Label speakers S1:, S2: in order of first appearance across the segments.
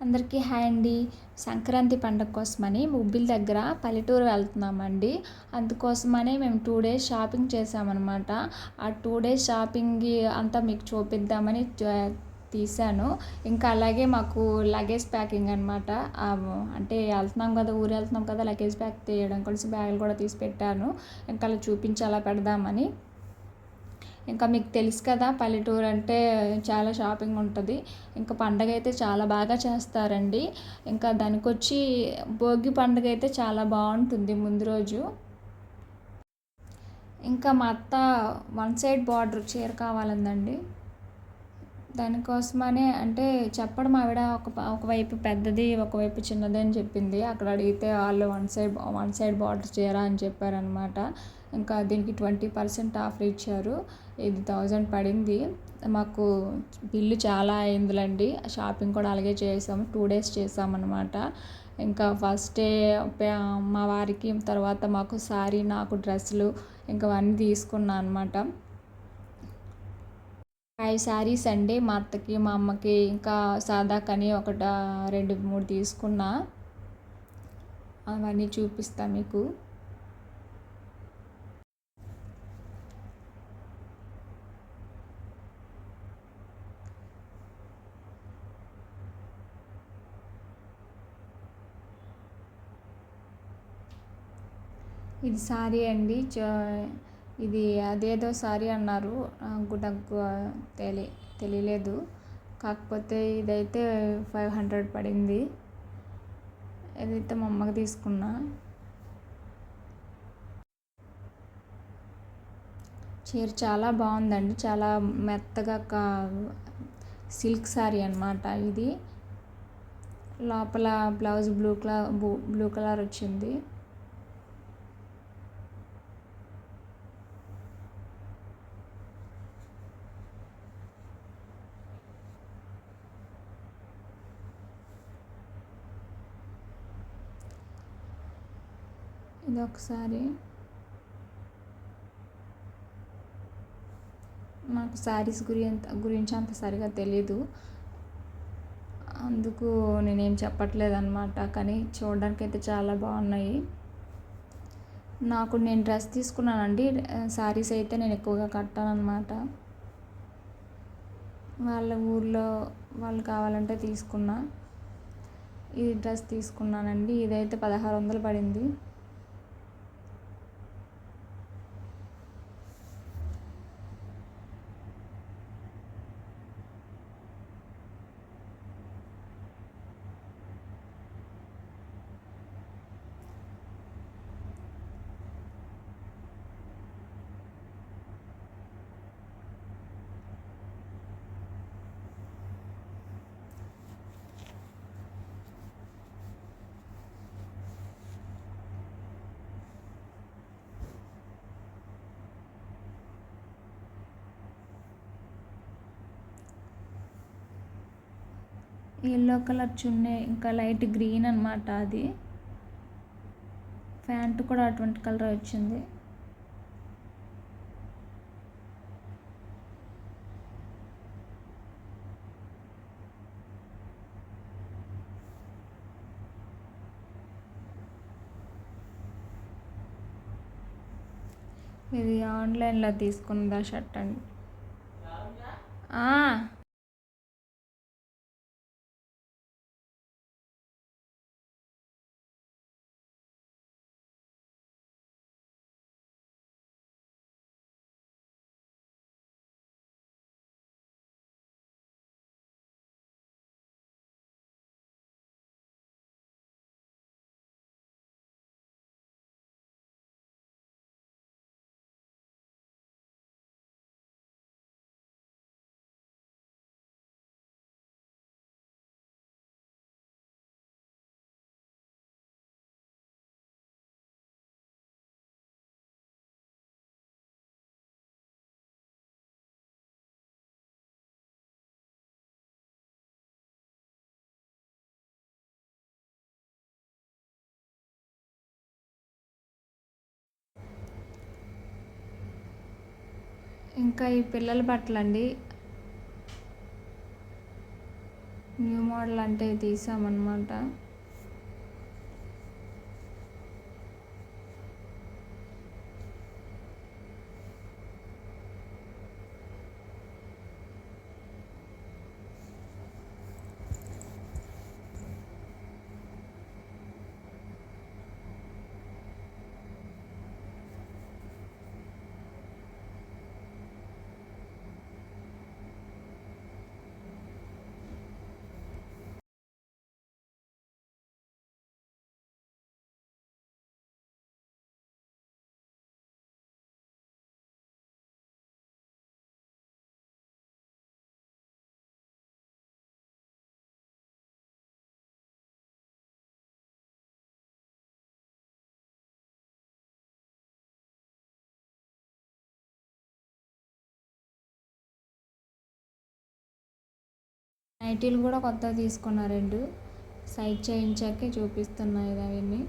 S1: అందరికీ హాయ్ అండి. సంక్రాంతి పండగ కోసమని ముబ్బిల్ దగ్గర పల్లెటూరు వెళ్తున్నామండి. అందుకోసమని మేము 2 డేస్ షాపింగ్ చేసామన్నమాట. ఆ 2 డేస్ షాపింగ్ అంతా మీకు చూపిద్దామని తీశాను. ఇంకా అలాగే మాకు లగేజ్ ప్యాకింగ్ అనమాట. అంటే వెళ్తున్నాం కదా, ఊరు వెళ్తున్నాం కదా, లగేజ్ ప్యాక్ తీయడం కలిసి బ్యాగులు కూడా తీసి పెట్టాను. ఇంకా అలా చూపించి అలా పెడదామని. ఇంకా మీకు తెలుసు కదా, పల్లెటూరు అంటే చాలా షాపింగ్ ఉంటుంది. ఇంకా పండగ అయితే చాలా బాగా చేస్తారండి. ఇంకా దానికొచ్చి భోగి పండుగ అయితే చాలా బాగుంటుంది ముందు రోజు. ఇంకా మా అత్త వన్ సైడ్ బార్డర్ చీర కావాలందండి. దానికోసమనే అంటే చెప్పడం ఆవిడ ఒకవైపు పెద్దది ఒకవైపు చిన్నది అని చెప్పింది. అక్కడ అడిగితే వాళ్ళు వన్ సైడ్ బార్డర్ చీర అని చెప్పారనమాట. ఇంకా దీనికి 20% ఆఫర్ ఇచ్చారు. ఇది 1000 పడింది. మాకు బిల్లు చాలా అయిందిలేండి. షాపింగ్ కూడా అలాగే చేసాము. 2 డేస్ చేసామన్నమాట. ఇంకా ఫస్ట్ డే మా వారికి, తర్వాత మాకు శారీ, నాకు డ్రెస్సులు ఇంకా అవన్నీ తీసుకున్నాను అనమాట. 5 శారీస్ అండి. మా అత్తకి, మా అమ్మకి, ఇంకా సాదాకని ఒకట 2, 3 తీసుకున్నా. అవన్నీ చూపిస్తా మీకు. ఇది శారీ అండి. ఇది అదేదో శారీ అన్నారు, నాకు తెలియలేదు. కాకపోతే ఇదైతే 500 పడింది. ఇదైతే మా అమ్మకి తీసుకున్నా. చీర చాలా బాగుందండి. చాలా మెత్తగా సిల్క్ శారీ అనమాట ఇది. లోపల బ్లౌజ్ బ్లూ కలర్ వచ్చింది. ఇది ఒకసారి నాకు శారీస్ గురించి అంత సరిగా తెలీదు, అందుకు నేనేం చెప్పట్లేదు అనమాట. కానీ చూడడానికి అయితే చాలా బాగున్నాయి. నేను డ్రెస్ తీసుకున్నానండి. శారీస్ అయితే నేను ఎక్కువగా కట్టాను అనమాట. వాళ్ళ ఊర్లో వాళ్ళు కావాలంటే తీసుకున్నా. ఈ డ్రెస్ తీసుకున్నానండి. ఇదైతే 1600 పడింది. ఎల్లో కలర్ చున్నీ, ఇంకా లైట్ గ్రీన్ అనమాట. అది ప్యాంట్ కూడా అటువంటి కలర్ వచ్చింది. ఇది ఆన్లైన్లో తీసుకున్నదా షర్ట్ అండి. ఇంకా ఈ పిల్లల బట్టలండి. న్యూ మోడల్ అంటే తీసామన్నమాట. నైటీలు కూడా కొత్తగా తీసుకున్నా 2 సైజ్ చేయించాకే చూపిస్తున్నాయి అవన్నీ.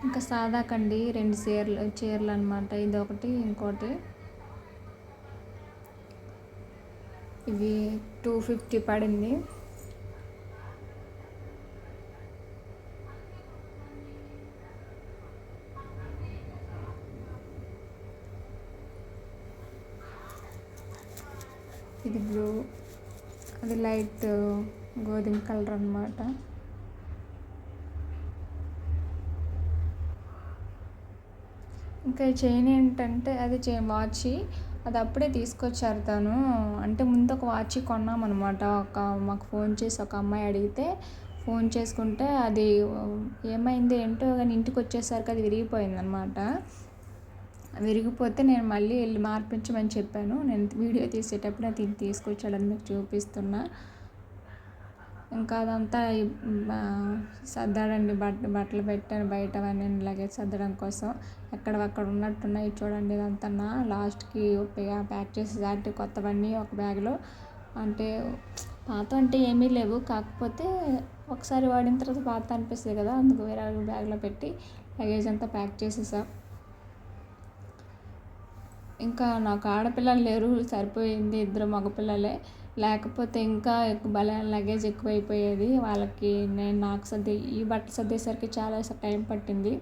S1: ఇంకా సాదా కండి 2 చీరలు అనమాట. ఇది ఒకటి, ఇంకోటి. ఇవి 250 పడింది. ఇది బ్లూ, అది లైట్ గోధుమ కలర్ అనమాట. ఇంకా ఈ చైన్ ఏంటంటే అది వాచ్, అది అప్పుడే తీసుకొచ్చారు తను. అంటే ముందు ఒక వాచ్ కొన్నామన్నమాట. మాకు ఫోన్ చేసి ఒక అమ్మాయి అడిగితే ఫోన్ చేసుకుంటే అది ఏమైంది ఏంటో కానీ ఇంటికి వచ్చేసరికి అది విరిగిపోయిందనమాట. విరిగిపోతే నేను మళ్ళీ వెళ్ళి మార్పించమని చెప్పాను. నేను వీడియో తీసేటప్పుడు అది తీసుకొచ్చాడని మీకు చూపిస్తున్నా. ఇంకా అదంతా సర్దాడండి. బట్టలు పెట్టాను బయట అవన్నీ లగేజ్ సర్దడం కోసం. ఎక్కడక్కడ ఉన్నట్టున్నాయి చూడండి. ఇదంతా లాస్ట్కి ప్యాక్ చేసేదాటి కొత్తవన్నీ ఒక బ్యాగ్లో. అంటే పాత అంటే ఏమీ లేవు, కాకపోతే ఒకసారి వాడిన తర్వాత పాత అనిపిస్తుంది కదా, అందుకు వేరే బ్యాగ్లో పెట్టి లగేజ్ అంతా ప్యాక్ చేసేసా. ఇంకా నాకు ఆడపిల్లలు లేరు, సరిపోయింది 2 మగపిల్లలే. లేకపోతే ఇంకా భలే లగేజ్ ఎక్కువైపోయేది వాళ్ళకి. నాకు ఈ బట్టలు సర్దేసరికి చాలా టైం పట్టింది.